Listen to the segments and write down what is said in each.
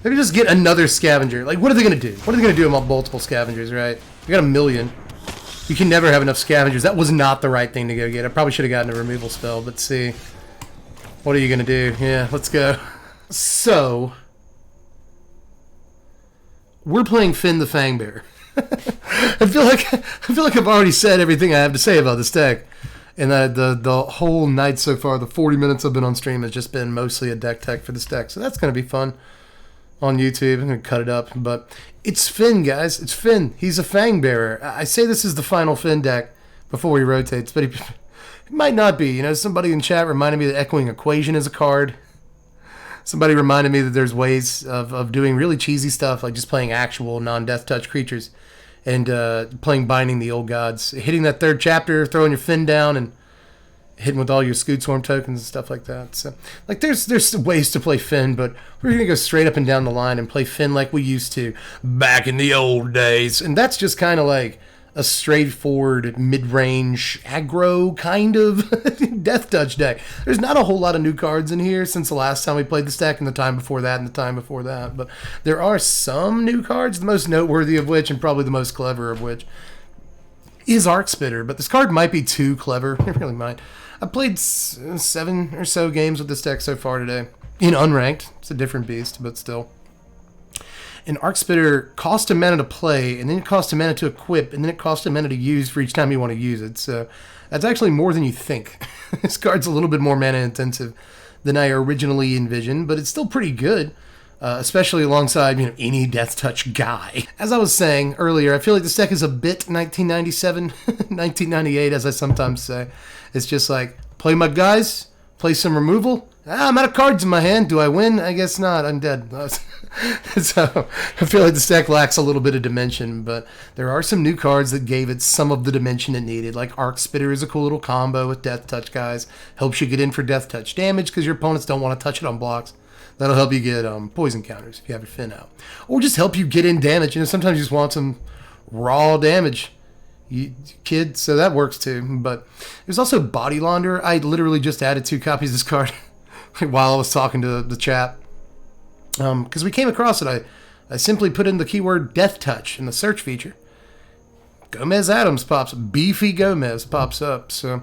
Maybe just get another scavenger. Like, what are they going to do? What are they going to do about multiple scavengers, right? You got 1 million. You can never have enough scavengers. That was not the right thing to go get. I probably should have gotten a removal spell, but see. What are you going to do? Yeah, let's go. So, we're playing Fynn the Fangbearer. I feel like I've already said everything I have to say about this deck. And the whole night so far, the 40 minutes I've been on stream has just been mostly a deck tech for this deck. So that's going to be fun on YouTube. I'm going to cut it up. But it's Fynn, guys. It's Fynn. He's a Fangbearer. I say this is the final Fynn deck before he rotates, but it might not be. You know, somebody in chat reminded me that Echoing Equation is a card. Somebody reminded me that there's ways of doing really cheesy stuff, like just playing actual non-death touch creatures and playing Binding the Old Gods. Hitting that 3rd chapter, throwing your Fynn down, and hitting with all your Scoot Swarm tokens and stuff like that. So, like, there's ways to play Fynn, but we're going to go straight up and down the line and play Fynn like we used to back in the old days. And that's just kind of like a straightforward mid-range aggro kind of death touch deck. There's not a whole lot of new cards in here since the last time we played this deck and the time before that and the time before that. But there are some new cards, the most noteworthy of which and probably the most clever of which is Arc Spitter. But this card might be too clever. It really might. I've played 7 or so games with this deck so far today. In unranked. It's a different beast, but still. And Arc Spitter costs a mana to play, and then it costs a mana to equip, and then it costs a mana to use for each time you want to use it. So that's actually more than you think. This card's a little bit more mana intensive than I originally envisioned, but it's still pretty good, especially alongside any death touch guy. As I was saying earlier, I feel like this deck is a bit 1997, 1998, as I sometimes say. It's just like, play my guys, play some removal. I'm out of cards in my hand. Do I win? I guess not. I'm dead. So I feel like this deck lacks a little bit of dimension, but there are some new cards that gave it some of the dimension it needed. Like Arc Spitter is a cool little combo with Death Touch guys. Helps you get in for Death Touch damage because your opponents don't want to touch it on blocks. That'll help you get poison counters if you have your Fynn out. Or just help you get in damage. Sometimes you just want some raw damage, kid, so that works too. But there's also Body Launderer. I literally just added 2 copies of this card while I was talking to the chat. Because we came across it, I simply put in the keyword Death Touch in the search feature. Gomez Adams pops up. Beefy Gomez pops up. So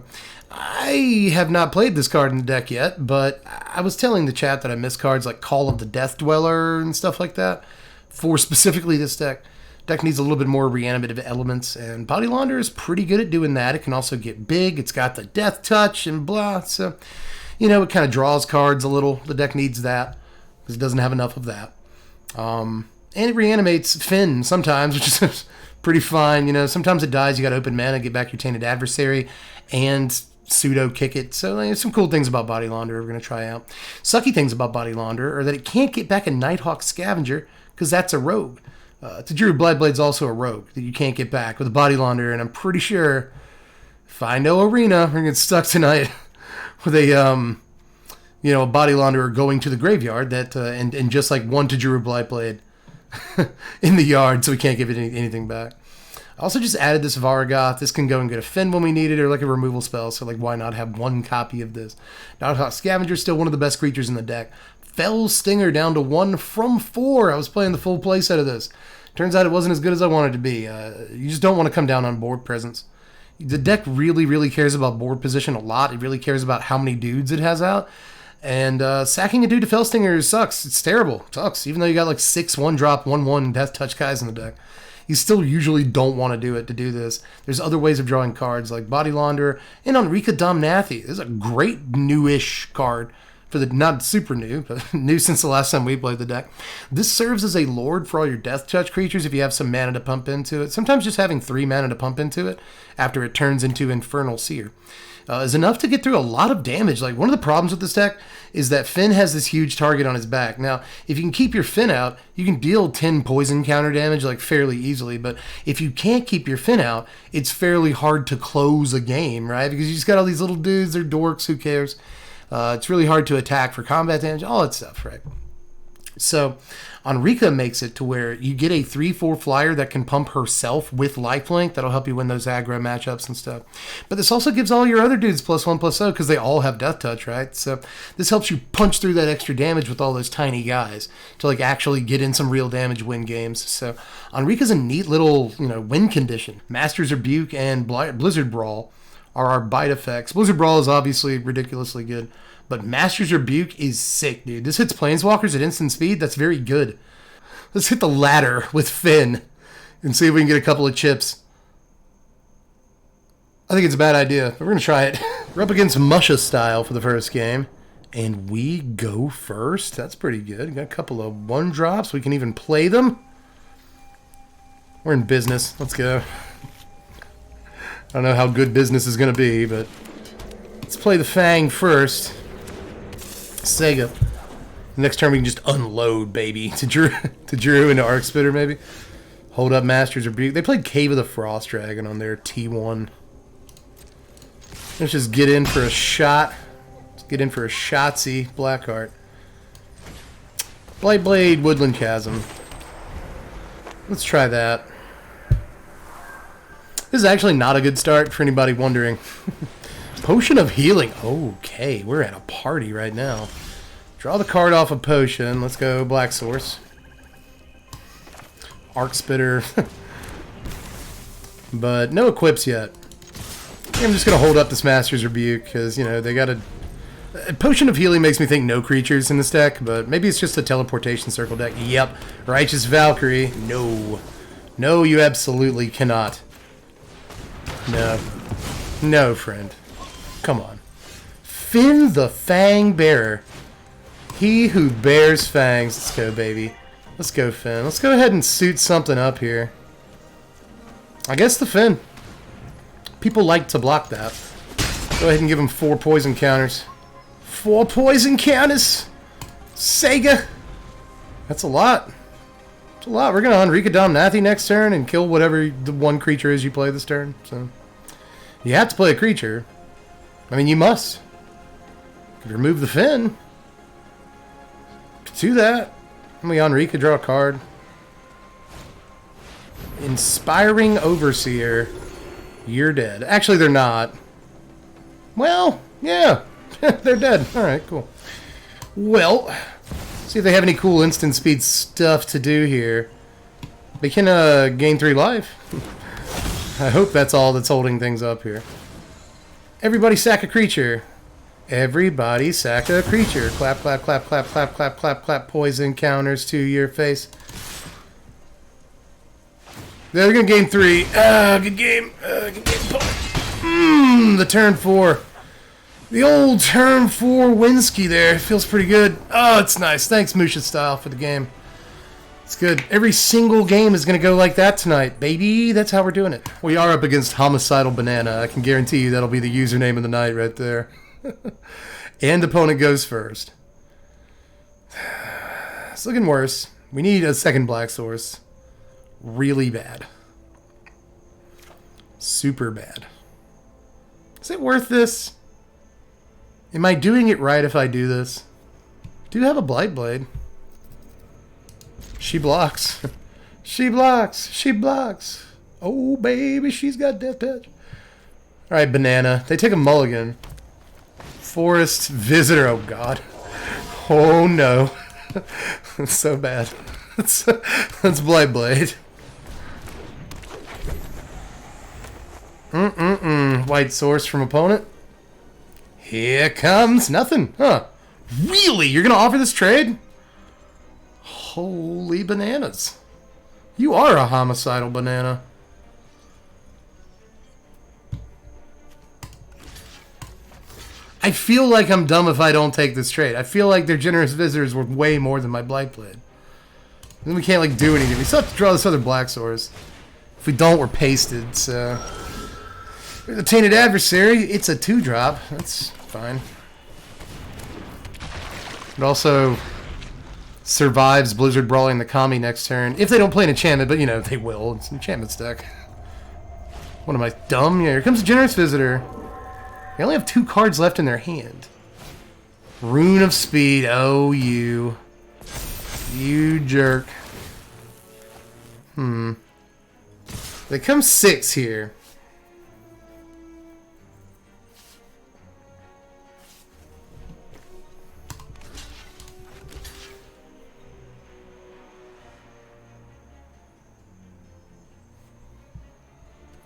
I have not played this card in the deck yet, but I was telling the chat that I miss cards like Call of the Death Dweller and stuff like that for specifically this deck. Deck needs a little bit more reanimative elements, and Body Launderer is pretty good at doing that. It can also get big. It's got the Death Touch and blah. So, it kind of draws cards a little. The deck needs that because it doesn't have enough of that. And it reanimates Fynn sometimes, which is pretty fine. Sometimes it dies. You got to open mana, get back your Tainted Adversary, and pseudo kick it. So there's some cool things about Body Launderer we're going to try out. Sucky things about Body Launderer are that it can't get back a Nighthawk Scavenger because that's a rogue. Tajuru Blightblade's also a rogue that you can't get back with a Body Launderer, and I'm pretty sure if I know Arena, we're going to get stuck tonight with a Body Launderer going to the graveyard that and just like one Tajuru Blightblade in the yard, so we can't give it anything back. I also just added this Vargoth. This can go and get a Fynn when we need it, or like a removal spell, so like why not have 1 copy of this? Nighthawk Scavenger is still one of the best creatures in the deck. Fell Stinger down to 1 from 4. I was playing the full playset of this. Turns out it wasn't as good as I wanted it to be. You just don't want to come down on board presence. The deck really, really cares about board position a lot. It really cares about how many dudes it has out. And sacking a dude to Fell Stinger sucks. It's terrible. It sucks. Even though you got like 6 1-drop, 1/1 Death Touch guys in the deck. You still usually don't want to do it to do this. There's other ways of drawing cards like Body Launderer and Enrique Domnathi. This is a great newish card. For the not super new, but new since the last time we played the deck. This serves as a lord for all your Death Touch creatures if you have some mana to pump into it. Sometimes just having 3 mana to pump into it after it turns into Infernal Seer is enough to get through a lot of damage. Like, one of the problems with this deck is that Fynn has this huge target on his back. Now, if you can keep your Fynn out, you can deal 10 poison counter damage like fairly easily, but if you can't keep your Fynn out, it's fairly hard to close a game, right? Because you just got all these little dudes, they're dorks, who cares? It's really hard to attack for combat damage, all that stuff, right? So Enrique makes it to where you get a 3/4 flyer that can pump herself with lifelink. That'll help you win those aggro matchups and stuff. But this also gives all your other dudes +1/+0 because they all have death touch, right? So this helps you punch through that extra damage with all those tiny guys to like actually get in some real damage, win games. So Enrique's a neat little win condition. Master's Rebuke and Blizzard Brawl are our bite effects. Blizzard Brawl is obviously ridiculously good. But Master's Rebuke is sick, dude. This hits Planeswalkers at instant speed. That's very good. Let's hit the ladder with Fynn and see if we can get a couple of chips. I think it's a bad idea, but we're going to try it. We're up against Musha style for the first game. And we go first. That's pretty good. We got a couple of 1-drops. We can even play them. We're in business. Let's go. I don't know how good business is going to be, but let's play the Fang first. Sega. Next turn we can just unload, baby. To Drew into Arc Spitter, maybe. Hold up Master's Rebuke. They played Cave of the Frost Dragon on their T1. Let's just get in for a shot. Let's get in for a shotsy. Blackheart. Blightblade, Woodland Chasm. Let's try that. This is actually not a good start for anybody wondering. Potion of Healing. Okay, we're at a party right now. Draw the card off a potion. Let's go Black Source. Arc Spitter. But no equips yet. I'm just going to hold up this Master's Rebuke because, they got a... Potion of Healing makes me think no creatures in this deck, but maybe it's just a Teleportation Circle deck. Yep. Righteous Valkyrie. No. No, you absolutely cannot. No. No, friend. Come on. Fynn the Fangbearer. He who bears fangs. Let's go, baby. Let's go, Fynn. Let's go ahead and suit something up here. I guess the Fynn. People like to block that. Go ahead and give him 4 poison counters. 4 poison counters! Sega! That's a lot. That's a lot. We're going to Enrique Domnathi next turn and kill whatever the one creature is you play this turn. So you have to play a creature. I mean, you must. Could remove the Fynn. Could do that. Let me Enrique draw a card. Inspiring Overseer. You're dead. Actually, they're not. Well, yeah. They're dead. Alright, cool. Well, see if they have any cool instant speed stuff to do here. They can gain 3 life. I hope that's all that's holding things up here. Everybody sack a creature. Everybody sack a creature. Clap, clap, clap, clap, clap, clap, clap, clap. Poison counters to your face. They're going to gain 3. Good game. Good game. The turn 4. The old turn 4 Winsky there. Feels pretty good. Oh, it's nice. Thanks, Musha Style, for the game. It's good. Every single game is going to go like that tonight, baby. That's how we're doing it. We are up against Homicidal Banana. I can guarantee you that'll be the username of the night right there. And opponent goes first. It's looking worse. We need a second Black Source. Really bad. Super bad. Is it worth this? Am I doing it right if I do this? Do have a Blightblade. She blocks. She blocks. She blocks. Oh, baby, she's got death touch. Alright, Banana. They take a mulligan. Forest Visitor. Oh, God. Oh, no. That's so bad. That's Blightblade. White source from opponent. Here comes nothing. Huh. Really? You're going to offer this trade? Holy bananas. You are a homicidal banana. I feel like I'm dumb if I don't take this trade. I feel like their generous visitors were way more than my Blightblade. Then we can't like do anything. We still have to draw this other Black Source. If we don't, we're pasted, so... The Tainted Adversary, it's a 2-drop. That's fine. It also survives Blizzard Brawling the Kami next turn. If they don't play an enchantment, but they will. It's an enchantments deck. What am I, dumb? Yeah, here comes a Generous Visitor. They only have 2 cards left in their hand. Rune of Speed. Oh, you. You jerk. They come 6 here.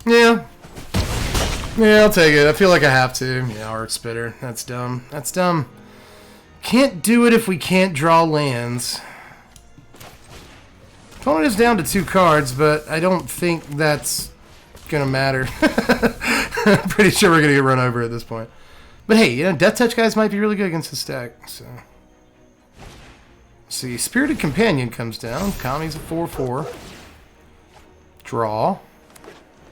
Yeah. Yeah, I'll take it. I feel like I have to. Yeah, Arc Spitter. That's dumb. That's dumb. Can't do it if we can't draw lands. Opponent is down to 2 cards, but I don't think that's gonna matter. I'm pretty sure we're gonna get run over at this point. But hey, you know, Death Touch guys might be really good against this deck. So, let's see, Spirited Companion comes down. Kami's a 4/4. Draw.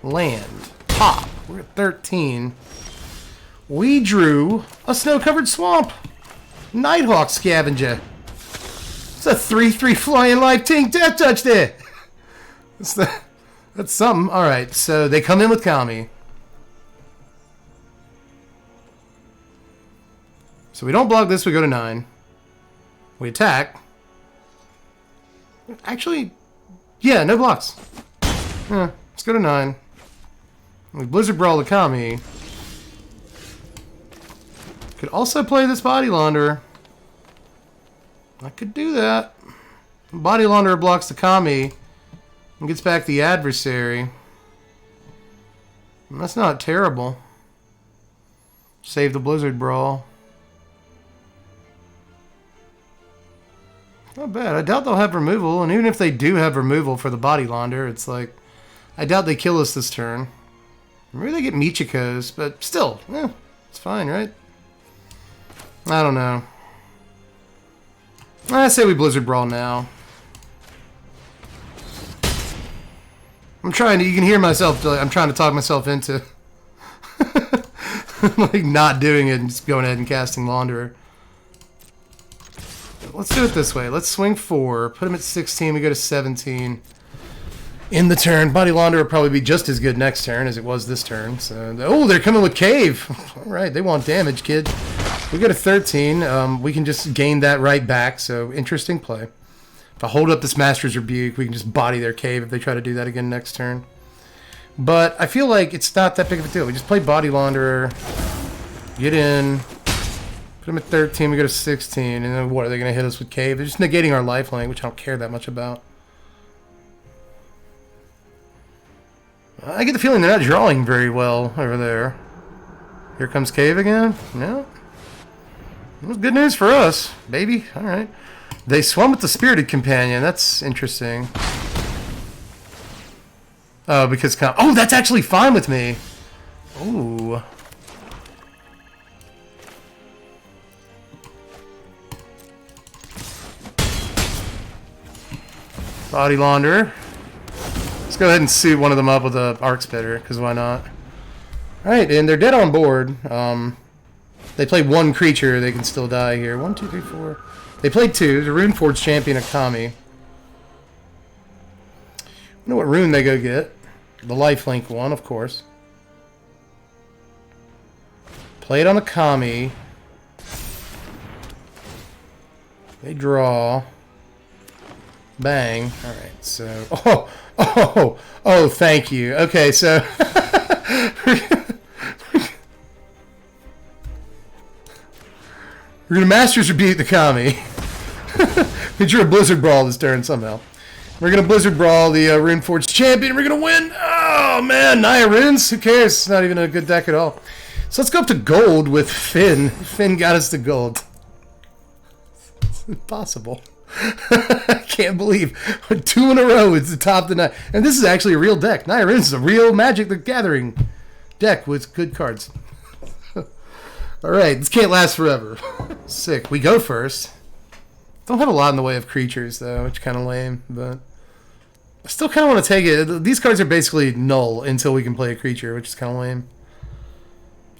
Land. Pop. We're at 13. We drew a Snow-Covered Swamp. Nighthawk Scavenger. It's a 3/3 flying life Tink Death Touch there. That's something. Alright, so they come in with Kami. So we don't block this, we go to 9. We attack. Actually, yeah, no blocks. Yeah, let's go to 9. We Blizzard Brawl the Kami. Could also play this Body Launderer. I could do that. Body Launderer blocks the Kami and gets back the adversary. And that's not terrible. Save the Blizzard Brawl. Not bad. I doubt they'll have removal, and even if they do have removal for the Body Launderer, it's like, I doubt they kill us this turn. Maybe they get Michikos, but still, it's fine, right? I don't know. I say we Blizzard Brawl now. I'm trying to, you can hear myself, I'm trying to talk myself into like not doing it and just going ahead and casting Launderer. Let's do it this way. Let's swing 4, put him at 16, we go to 17. In the turn, Body Launderer will probably be just as good next turn as it was this turn. So, oh, they're coming with Cave. All right, they want damage, kid. We go to 13. We can just gain that right back. So, interesting play. If I hold up this Master's Rebuke, we can just body their Cave if they try to do that again next turn. But I feel like it's not that big of a deal. We just play Body Launderer, get in, put them at 13. We go to 16, and then what are they going to hit us with Cave? They're just negating our lifelink, which I don't care that much about. I get the feeling they're not drawing very well over there. Here comes Cave again? No. It was good news for us, baby. Alright. They swum with the Spirited Companion. That's interesting. Oh, because... Oh, that's actually fine with me. Ooh. Body Launderer. Let's go ahead and suit one of them up with a Arc Spitter, because why not? Alright, and they're dead on board. They play 1 creature, they can still die here. 1, 2, 3, 4. They played 2. The Runeforge Champion of Kami. I wonder what rune they go get. The lifelink one, of course. Play it on the Kami. They draw. Bang. Alright, so... Oh, thank you. Okay, so... We're going to Master's Rebuke the Kami. We drew a Blizzard Brawl this turn somehow. We're going to Blizzard Brawl the Runeforged Champion. We're going to win. Oh, man. Naya Runes? Who cares? It's not even a good deck at all. So let's go up to gold with Fynn. Fynn got us to gold. It's impossible. I can't believe 2 in a row is the top of the night. And this is actually a real deck. Naya Runes is a real Magic the Gathering deck with good cards. Alright, this can't last forever. Sick. We go first. Don't have a lot in the way of creatures, though, which is kind of lame, but I still kind of want to take it. These cards are basically null until we can play a creature, which is kind of lame.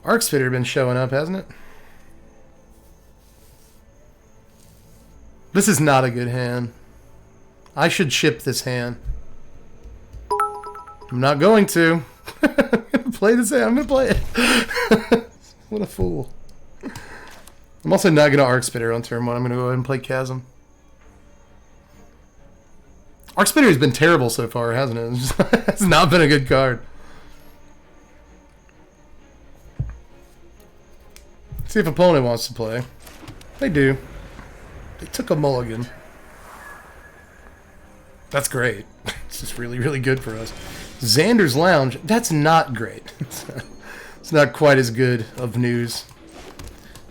Arc Spitter been showing up, hasn't it? This is not a good hand. I should ship this hand. I'm not going to. I'm going to play this hand. I'm going to play it. What a fool. I'm also not going to Arc Spitter on turn 1. I'm going to go ahead and play Chasm. Arc Spitter has been terrible so far, hasn't it? It's not been a good card. See if opponent wants to play. They do. They took a mulligan. That's great. It's just really, really good for us. Xander's Lounge. That's not great. It's not quite as good of news.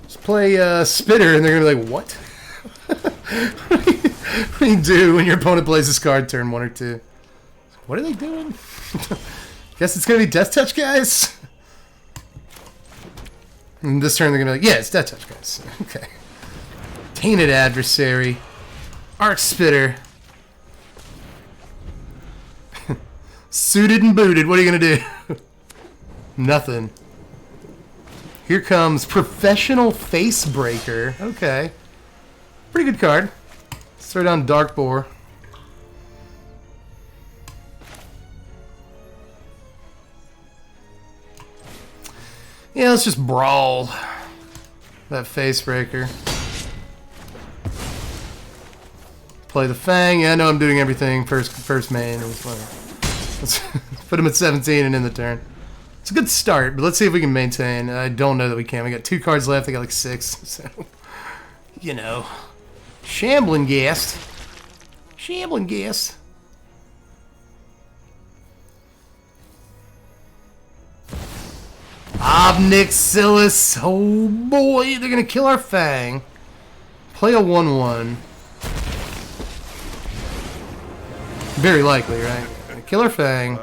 Just play Spitter, and they're going to be like, what? What do you do when your opponent plays this card turn 1 or 2? What are they doing? Guess it's going to be Death Touch, guys? And this turn they're going to be like, yeah, it's Death Touch, guys. Okay. Tainted Adversary. Arc Spitter. Suited and booted. What are you going to do? Nothing. Here comes Professional Facebreaker. Okay. Pretty good card. Let's throw down Dark Boar. Yeah, let's just brawl that Facebreaker. Play the Fang. Yeah, I know I'm doing everything first main. Let's put him at 17 and in the turn. It's a good start, but let's see if we can maintain. I don't know that we can. We got 2 cards left. They got like 6. So, you know. Shambling Ghast. Shambling Ghast. Obnixilis. Oh boy, they're going to kill our Fang. Play a 1/1. Very likely, right? Kill our Fang.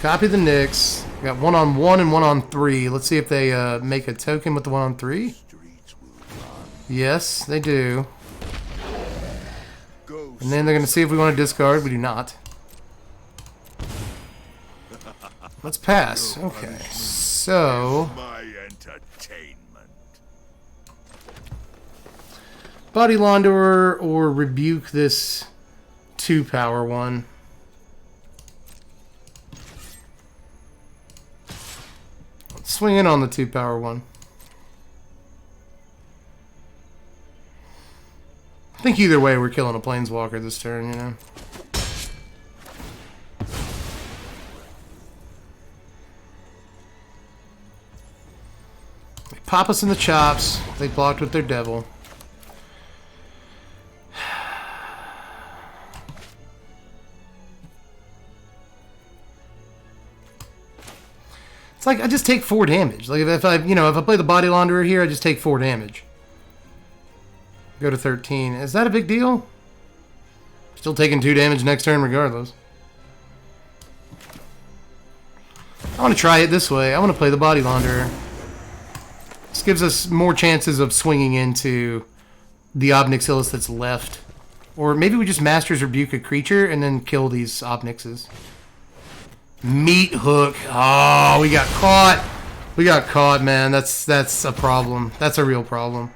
Copy the Nyx. We got 1/1 and 1/3. Let's see if they make a token with the 1/3. Yes, they do. And then they're going to see if we want to discard. We do not. Let's pass. Okay, so... Body Launderer or Rebuke this 2-power one. Let's swing in on the 2-power one. I think either way we're killing a Planeswalker this turn, you know. They pop us in the chops. They blocked with their devil. It's like I just take 4 damage. Like if I play the Body Launderer here, I just take 4 damage. Go to 13. Is that a big deal? Still taking 2 damage next turn regardless. I want to try it this way. I want to play the Body Launderer. This gives us more chances of swinging into the Obnixilis that's left. Or maybe we just Master's Rebuke a creature and then kill these Obnixes. Meat Hook. Oh, we got caught. We got caught, man. That's a problem. That's a real problem.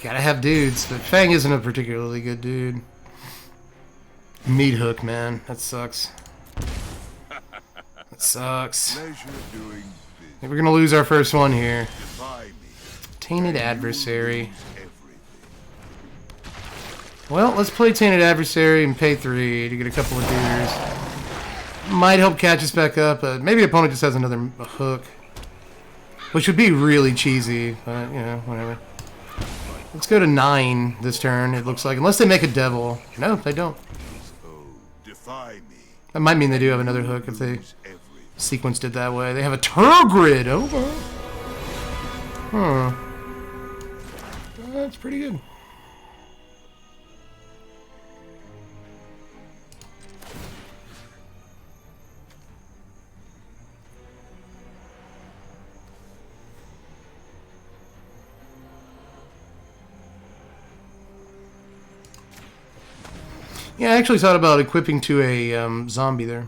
Gotta have dudes, but Fang isn't a particularly good dude. Meat Hook, man. That sucks. That sucks. We're gonna lose our first one here. Tainted Adversary. Well, let's play Tainted Adversary and pay 3 to get a couple of dudes. Might help catch us back up, but maybe opponent just has another hook. Which would be really cheesy, but, you know, whatever. Let's go to 9 this turn, it looks like. Unless they make a devil. No, they don't. That might mean they do have another hook if they sequenced it that way. They have a Turgrid! Okay. Huh. That's pretty good. Yeah, I actually thought about equipping to a zombie there.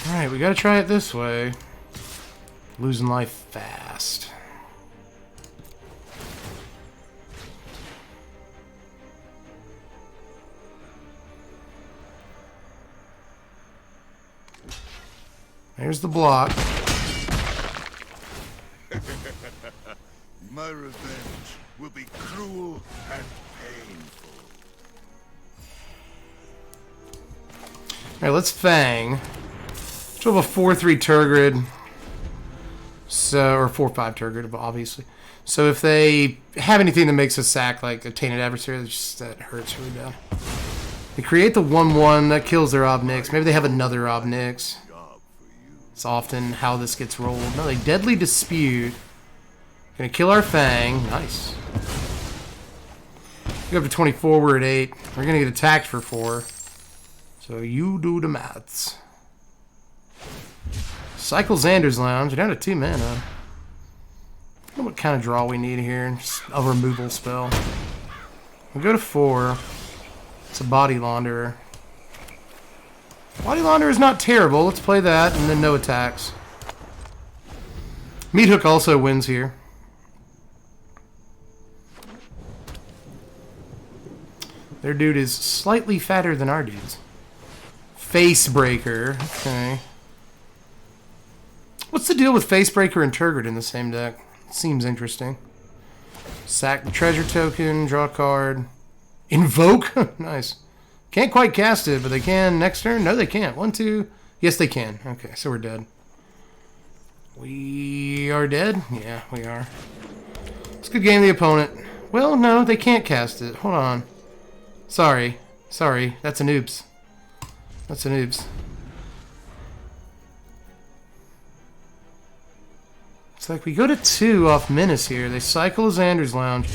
Alright, we gotta try it this way. Losing life fast. There's the block. My revenge will be cruel and painful. Alright, let's Fang. So have a 4-3 Turgid. So, or 4-5 Turgid, obviously. So if they have anything that makes us sack like a Tainted Adversary, that hurts really bad. They create the 1-1, that kills their Obnix. Maybe they have another Obnix. It's often how this gets rolled. No, they Deadly Dispute. Gonna kill our Fang. Nice. We go up to 24, we're at 8. We're gonna get attacked for 4. So you do the maths. Cycle Xander's Lounge. We're down to 2 mana. I don't know what kind of draw we need here. Just a removal spell. We'll go to 4. It's a Body Launderer. Body Launderer is not terrible. Let's play that and then no attacks. Meat Hook also wins here. Their dude is slightly fatter than our dude's. Facebreaker. Okay. What's the deal with Facebreaker and Turgid in the same deck? Seems interesting. Sack the treasure token, draw a card. Invoke? Nice. Can't quite cast it, but they can next turn? No, they can't. 1, 2. Yes, they can. Okay, so we're dead. We are dead? Yeah, we are. It's a good game, the opponent. Well, no, they can't cast it. Hold on. Sorry. Sorry. That's an oops. That's an oops. It's like we go to 2 off Menace here. They cycle Xander's Lounge.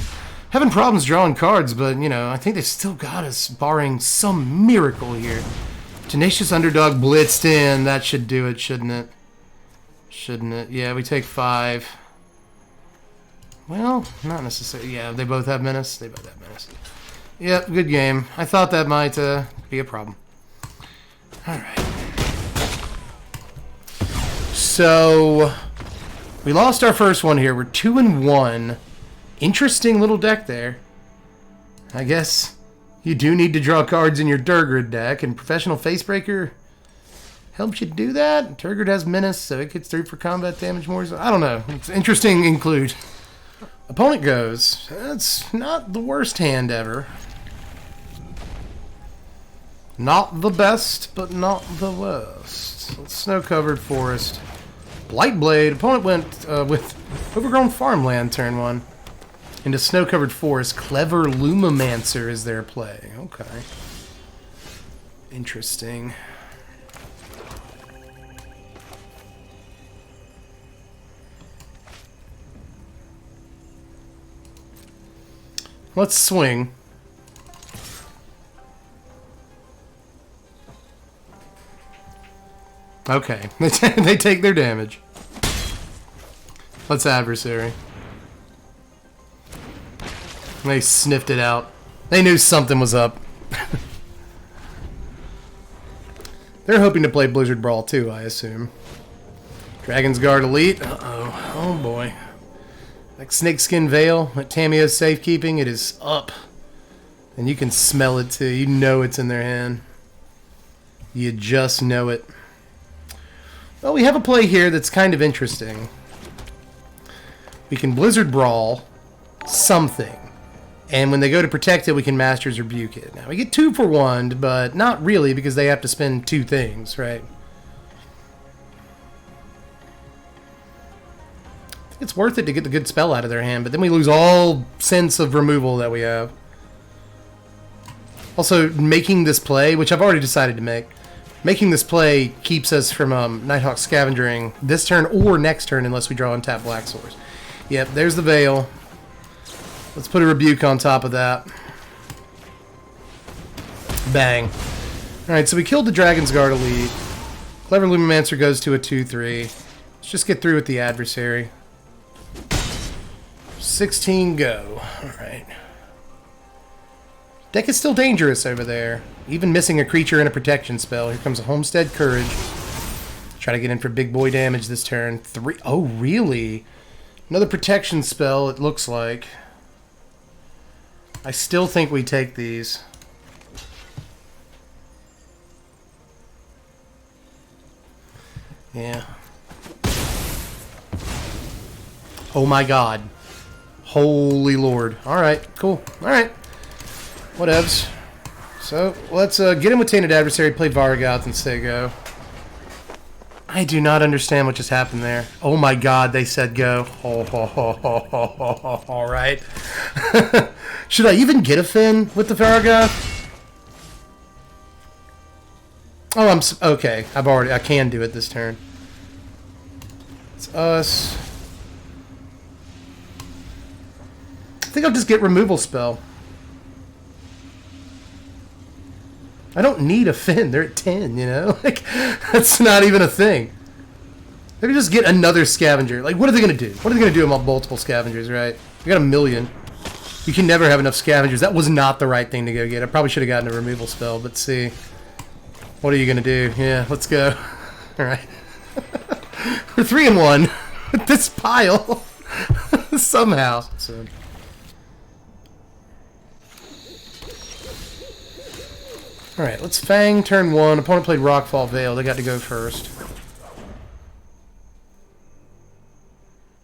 Having problems drawing cards, but, you know, I think they still got us, barring some miracle here. Tenacious Underdog blitzed in. That should do it, shouldn't it? Shouldn't it? Yeah, we take 5. Well, not necessarily. Yeah, they both have Menace. They both have Menace. Yep, good game. I thought that might be a problem. Alright. So, we lost our first one here. We're 2-1. Interesting little deck there. I guess you do need to draw cards in your Turgid deck, and Professional Facebreaker helps you do that. Turgid has Menace, so it gets through for combat damage more. I don't know. It's interesting include. Opponent goes. That's not the worst hand ever. Not the best, but not the worst. Snow-covered forest. Blightblade. Opponent went with Overgrown Farmland turn 1. Into Snow-covered forest. Clever Lumimancer is their play. Okay. Interesting. Let's swing. Okay, they take their damage. Let's Adversary. They sniffed it out. They knew something was up. They're hoping to play Blizzard Brawl too, I assume. Dragon's Guard Elite. Uh-oh. Oh boy. Like Snakeskin Veil at Tamiyo's Safekeeping, it is up. And you can smell it too. You know it's in their hand. You just know it. Well, we have a play here that's kind of interesting. We can Blizzard Brawl something. And when they go to protect it, we can Master's Rebuke it. Now, we get 2 for 1, but not really because they have to spend 2 things, right? I think it's worth it to get the good spell out of their hand, but then we lose all sense of removal that we have. Also, making this play, which I've already decided to make, making this play keeps us from Nighthawk Scavengering this turn or next turn unless we draw untap Black Source. Yep, there's the Veil. Let's put a Rebuke on top of that. Bang. Alright, so we killed the Dragon's Guard Elite. Clever Lumimancer goes to a 2-3. Let's just get through with the Adversary. 16 go. Alright. Deck is still dangerous over there. Even missing a creature and a protection spell. Here comes a Homestead Courage. Try to get in for big boy damage this turn. 3. Oh, really? Another protection spell, it looks like. I still think we take these. Yeah. Oh my god. Holy lord. Alright, cool. Alright. Whatevs. So, let's get him with Tainted Adversary, play Vargoth, and say go. I do not understand what just happened there. Oh my god, they said go. Alright. Should I even get a Fynn with the Vargoth? Oh, okay. I can do it this turn. It's us. I think I'll just get removal spell. I don't need a Fynn. They're at 10, you know? Like, that's not even a thing. Maybe just get another scavenger. Like, what are they going to do? What are they going to do about multiple scavengers, right? You got a million. You can never have enough scavengers. That was not the right thing to go get. I probably should have gotten a removal spell, but see. What are you going to do? Yeah, let's go. Alright. We're 3-1 with this pile. Somehow. So. Alright, let's Fang turn 1. Opponent played Rockfall Veil. They got to go first.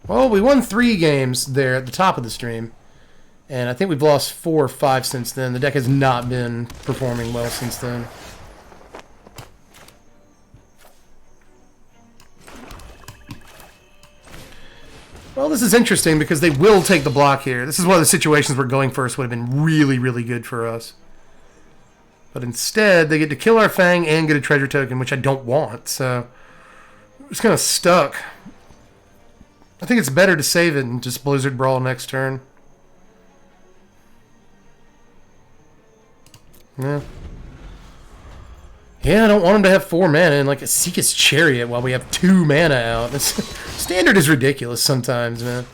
Well, we won 3 games there at the top of the stream. And I think we've lost 4 or 5 since then. The deck has not been performing well since then. Well, this is interesting because they will take the block here. This is one of the situations where going first would have been really, really good for us. But instead, they get to kill our Fang and get a treasure token, which I don't want. So, it's kind of stuck. I think it's better to save it and just Blizzard Brawl next turn. Yeah. Yeah, I don't want him to have 4 mana and like a Seek's Chariot while we have 2 mana out. Standard is ridiculous sometimes, man.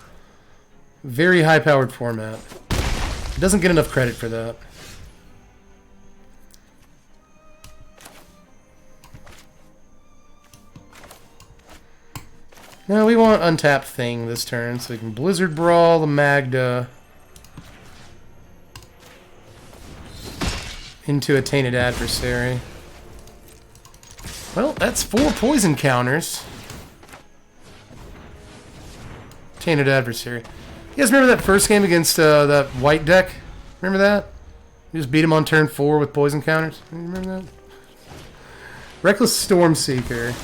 Very high-powered format. It doesn't get enough credit for that. Now we want Untap Thing this turn, so we can Blizzard Brawl the Magda into a Tainted Adversary. Well, that's 4 poison counters. Tainted Adversary. You guys remember that first game against that white deck? Remember that? You just beat him on turn 4 with poison counters? You remember that? Reckless Stormseeker.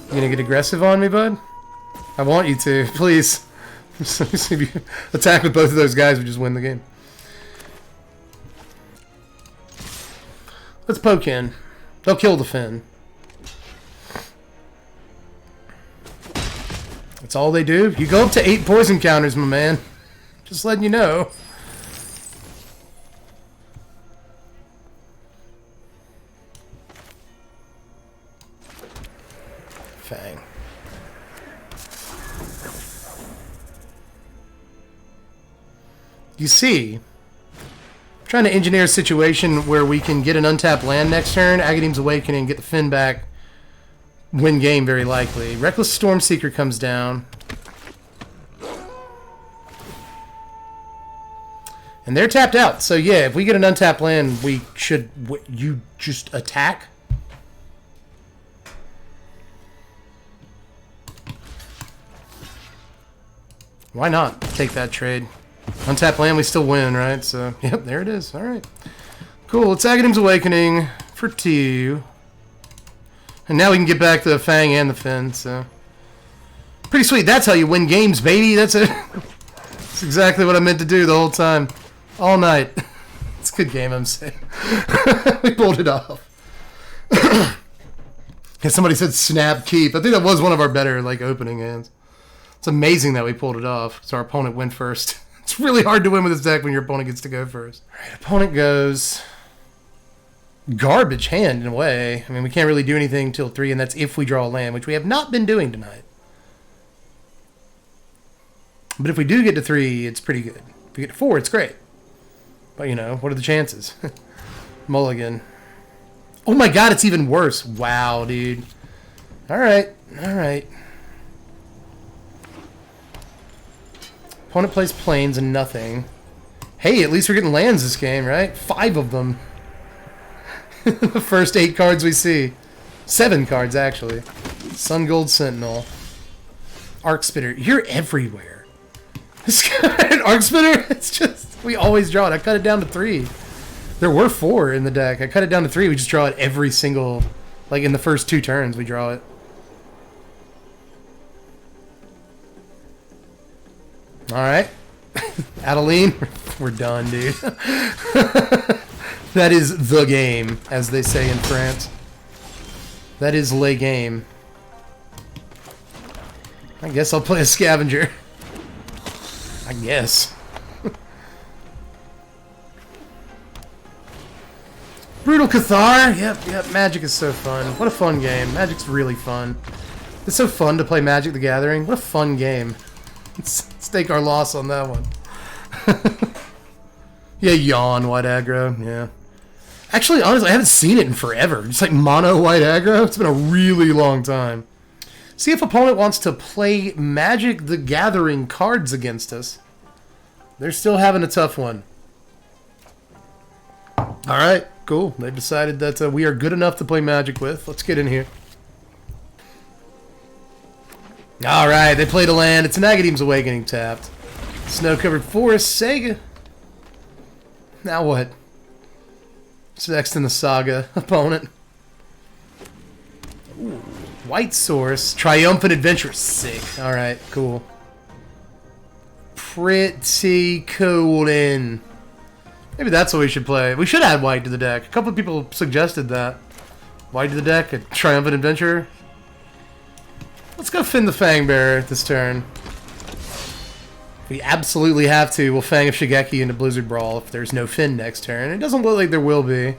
You gonna get aggressive on me, bud? I want you to. Please. If you attack with both of those guys, we just win the game. Let's poke in. They'll kill the Fynn. That's all they do. You go up to 8 poison counters, my man. Just letting you know. Fang. You see, I'm trying to engineer a situation where we can get an untapped land next turn, Agadeem's Awakening, get the Fynn back, win game very likely. Reckless Stormseeker comes down. And they're tapped out. So yeah, if we get an untapped land, we should... You just attack? Why not take that trade? Untapped land, we still win, right? So, yep, there it is. Alright. Cool, it's Agadeem's Awakening for 2. And now we can get back to the Fang and the Fynn, so... Pretty sweet. That's how you win games, baby. That's it. That's exactly what I meant to do the whole time. All night. It's a good game, I'm saying. We pulled it off. Yeah, somebody said snap keep. I think that was one of our better, like, opening hands. It's amazing that we pulled it off, so our opponent went first. It's really hard to win with this deck when your opponent gets to go first. Alright, opponent goes... Garbage hand, in a way. I mean, we can't really do anything till 3, and that's if we draw a land, which we have not been doing tonight. But if we do get to 3, it's pretty good. If we get to 4, it's great. But, you know, what are the chances? Mulligan. Oh my god, it's even worse. Wow, dude. Alright, alright. Opponent plays planes and nothing. Hey, at least we're getting lands this game, right? 5 of them. The first 8 cards we see. 7 cards, actually. Sun Gold Sentinel. Arc Spitter. You're everywhere. This guy, Arc Spitter, it's just, we always draw it. I cut it down to 3. There were 4 in the deck. I cut it down to 3. We just draw it every single, like in the first 2 turns, we draw it. Alright. Adeline, we're done, dude. That is the game, as they say in France. That is le game. I guess I'll play a scavenger. I guess. Brutal Cathar. Yep. Magic is so fun. What a fun game. Magic's really fun. It's so fun to play Magic the Gathering. What a fun game. Let's stake our loss on that one. Yeah, yawn, white aggro. Yeah. Actually, honestly, I haven't seen it in forever. Just like mono white aggro. It's been a really long time. See if opponent wants to play Magic the Gathering cards against us. They're still having a tough one. Alright, cool. They've decided that we are good enough to play Magic with. Let's get in here. Alright, they played a land. It's an Agadeem's Awakening tapped. Snow-covered forest, Sega. Now what? What's next in the saga, opponent? Ooh, White Source. Triumphant Adventure. Sick. Alright, cool. Pretty cool in. Maybe that's what we should play. We should add white to the deck. A couple of people suggested that. White to the deck, a Triumphant Adventure. Let's go Fynn the Fangbearer this turn. We absolutely have to. We'll Fang of Shigeki into Blizzard Brawl if there's no Fynn next turn. It doesn't look like there will be.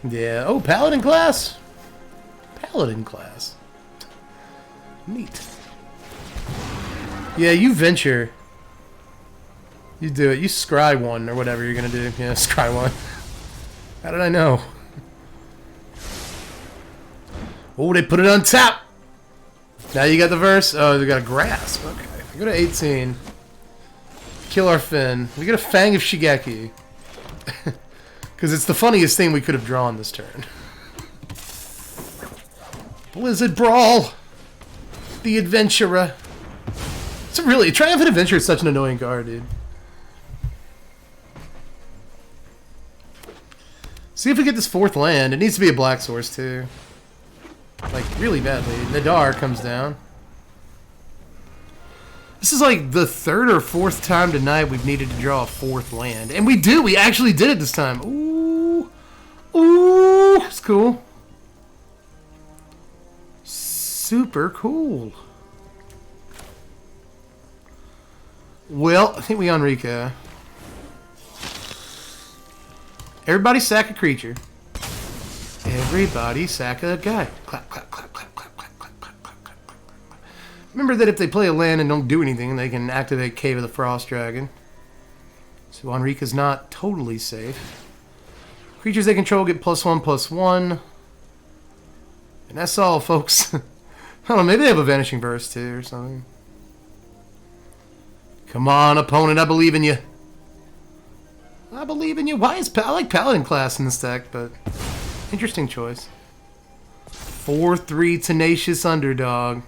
Yeah. Oh, Paladin class. Paladin class. Neat. Yeah, you venture. You do it. You scry one or whatever you're gonna do. Yeah, scry one. How did I know? Oh, they put it on tap. Now you got the verse. Oh, they got a grasp. Okay. Go to 18. Kill our Fynn. We get a Fang of Shigeki. Because it's the funniest thing we could have drawn this turn. Blizzard Brawl. The Adventurer. It's a really... Triumphant Adventure is such an annoying card, dude. See if we get this 4th land. It needs to be a black source, too. Like, really badly. Nadar comes down. This is like the 3rd or 4th time tonight we've needed to draw a 4th land. And we do! We actually did it this time. Ooh. Ooh. It's cool. Super cool. Well, I think we Enrique. Everybody sack a creature. Everybody sack a guy. Clap, clap, clap, clap, clap, clap, clap, clap, clap, clap, clap. Remember that if they play a land and don't do anything, they can activate Cave of the Frost Dragon. So Enrique's not totally safe. Creatures they control get +1/+1. And that's all, folks. I don't know, maybe they have a Vanishing Verse too or something. Come on, opponent, I believe in you. I believe in you. Why is I like Paladin class in this deck, but interesting choice. 4/3 Tenacious Underdog.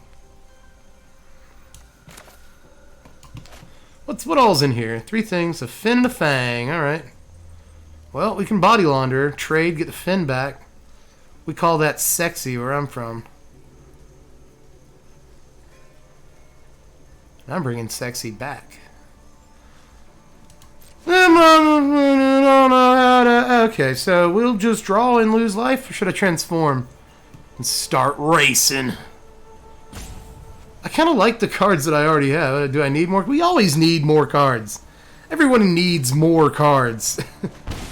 What all's in here? 3 things. A Fynn and a Fang. Alright. Well, we can body Launderer, trade, get the Fynn back. We call that sexy where I'm from. I'm bringing sexy back. Okay, so we'll just draw and lose life, or should I transform and start racing? I kind of like the cards that I already have. Do I need more? We always need more cards. Everyone needs more cards.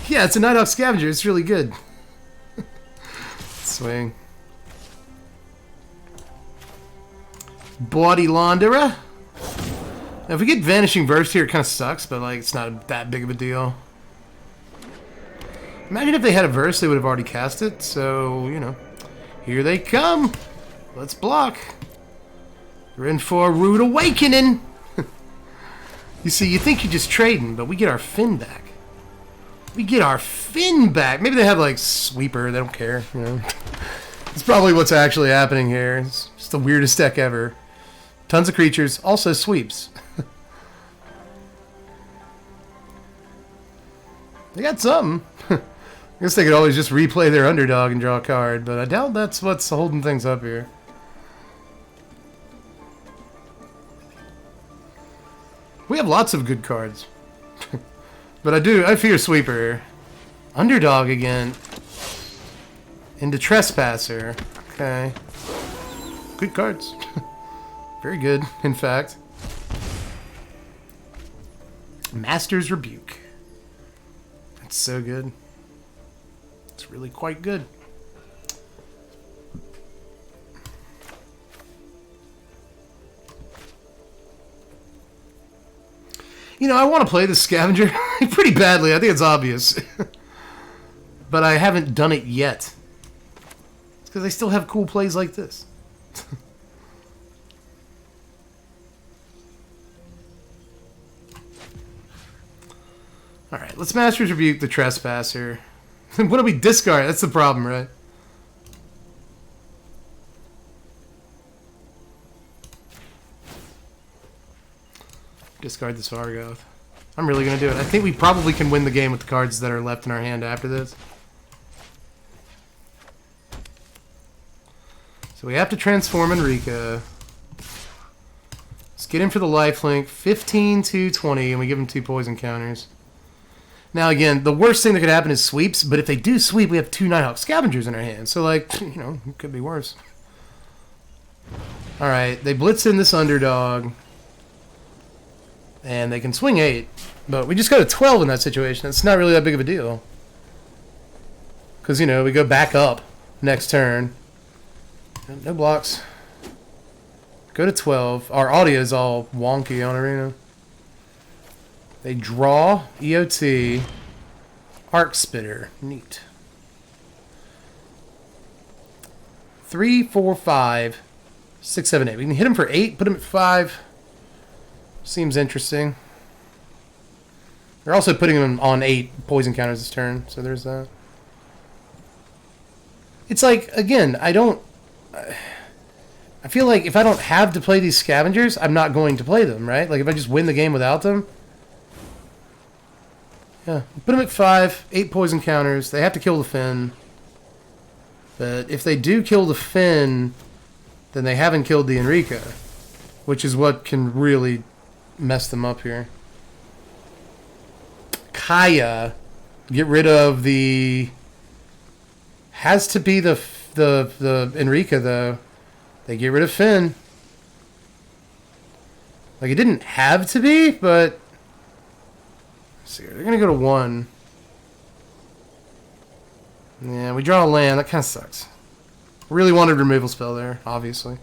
Yeah, it's a Night Hawk Scavenger. It's really good. Swing. Body Launderer. Now, if we get Vanishing Verse here, it kind of sucks, but like it's not that big of a deal. Imagine if they had a verse, they would have already cast it. So, you know, here they come. Let's block. We're in for a rude awakening. You see, you think you're just trading, but we get our Fynn back. We get our Fynn back. Maybe they have like Sweeper. They don't care, you know. That's probably what's actually happening here. It's just the weirdest deck ever. Tons of creatures, also sweeps. They got something. I guess they could always just replay their underdog and draw a card, but I doubt that's what's holding things up here. We have lots of good cards. But I fear sweeper here. Underdog again. Into Trespasser. Okay. Good cards. Very good, in fact. Master's Rebuke. That's so good. It's really quite good. You know, I want to play the Scavenger pretty badly. I think it's obvious. But I haven't done it yet. It's because I still have cool plays like this. Alright, let's Master's Rebuke the Trespasser. What do we discard? That's the problem, right? Discard this Vargoth. I'm really going to do it. I think we probably can win the game with the cards that are left in our hand after this. So we have to transform Enrique. Let's get in for the lifelink. 15 to 20, and we give him 2 poison counters. Now, again, the worst thing that could happen is sweeps, but if they do sweep, we have 2 Nighthawk Scavengers in our hand. So, like, you know, it could be worse. Alright, they blitz in this underdog. And they can swing 8. But we just got a 12 in that situation. It's not really that big of a deal. Because, you know, we go back up next turn. No blocks. Go to 12. Our audio is all wonky on Arena. They draw EOT. Arc Spitter. Neat. 3, 4, 5, 6, 7, 8. We can hit him for 8, put him at 5. Seems interesting. They're also putting him on 8 poison counters this turn, so there's that. It's like, again, I feel like if I don't have to play these Scavengers, I'm not going to play them, right? Like if I just win the game without them. Yeah, put them at 5, 8 poison counters. They have to kill the Fynn. But if they do kill the Fynn, then they haven't killed the Enrique, which is what can really mess them up here. Kaya, get rid of the. Has to be the Enrique though. They get rid of Fynn. Like it didn't have to be, but let's see, they're gonna go to 1. Yeah, we draw a land. That kind of sucks. Really wanted removal spell there, obviously.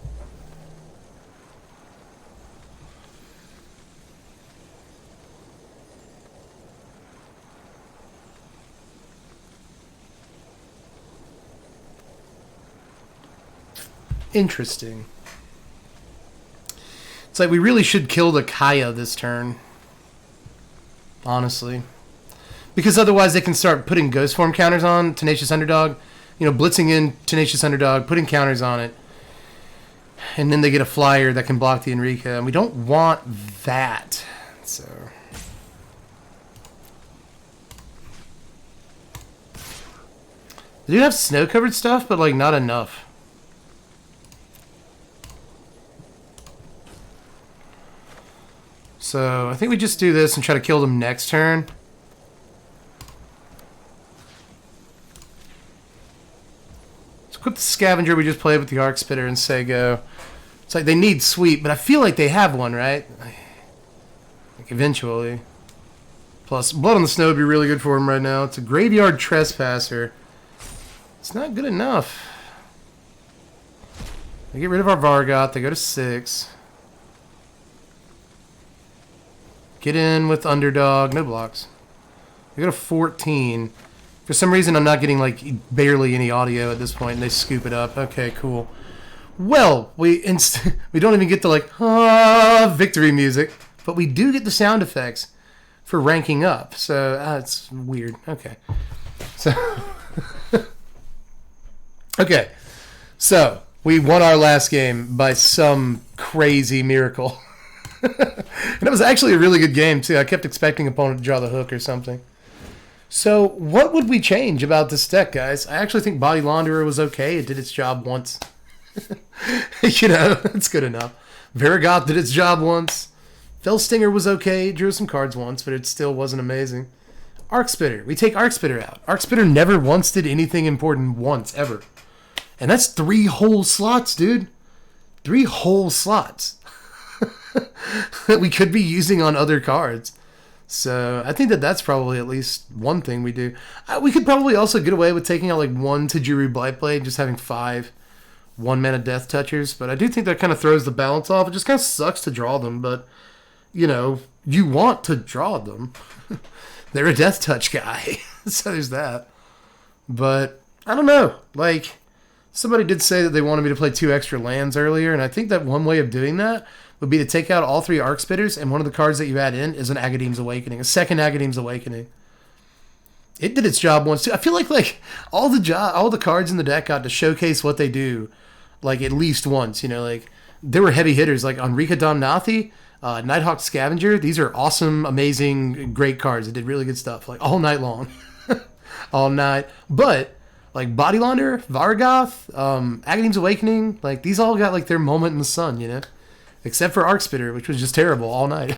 Interesting. It's like we really should kill the Kaya this turn. Honestly. Because otherwise they can start putting Ghost Form counters on Tenacious Underdog. You know, blitzing in Tenacious Underdog, putting counters on it. And then they get a flyer that can block the Enrique. And we don't want that. So. They do have snow-covered stuff, but like not enough. So, I think we just do this and try to kill them next turn. Let's equip the Scavenger we just played with the Arc Spitter and say go. It's like they need sweep, but I feel like they have one, right? Like eventually. Plus, Blood on the Snow would be really good for them right now. It's a Graveyard Trespasser. It's not good enough. They get rid of our Vargoth. They go to 6. Get in with Underdog. No blocks. We go to 14. For some reason, I'm not getting, like, barely any audio at this point, and they scoop it up. Okay, cool. Well, we don't even get the, like, victory music, but we do get the sound effects for ranking up. So, it's weird. Okay. So, okay. So, we won our last game by some crazy miracle. And it was actually a really good game, too. I kept expecting opponent to draw the hook or something. So, what would we change about this deck, guys? I actually think Body Launderer was okay. It did its job once. You know, it's good enough. Varigoth did its job once. Fellstinger was okay. Drew some cards once, but it still wasn't amazing. Arcspitter. We take Arcspitter out. Arcspitter never once did anything important once, ever. And that's 3 whole slots, dude. 3 whole slots that we could be using on other cards. So I think that that's probably at least one thing we do. We could probably also get away with taking out like 1 Tajiri Blightblade, just having 5 1-mana Death Touchers. But I do think that kind of throws the balance off. It just kind of sucks to draw them, but, you know, you want to draw them. They're a Death Touch guy, so there's that. But I don't know. Like, somebody did say that they wanted me to play 2 extra lands earlier, and I think that one way of doing that would be to take out all 3 Arcspitters, and one of the cards that you add in is an Agadeem's Awakening, a second Agadeem's Awakening. It did its job once too. I feel like all the cards in the deck got to showcase what they do, like at least once. You know, like there were heavy hitters like Enrique Nathi, Nighthawk Scavenger. These are awesome, amazing, great cards that did really good stuff, like all night long, all night. But like Body Launderer, Varigoth, Agadeem's Awakening, like these all got like their moment in the sun, you know. Except for Arcspitter, which was just terrible all night.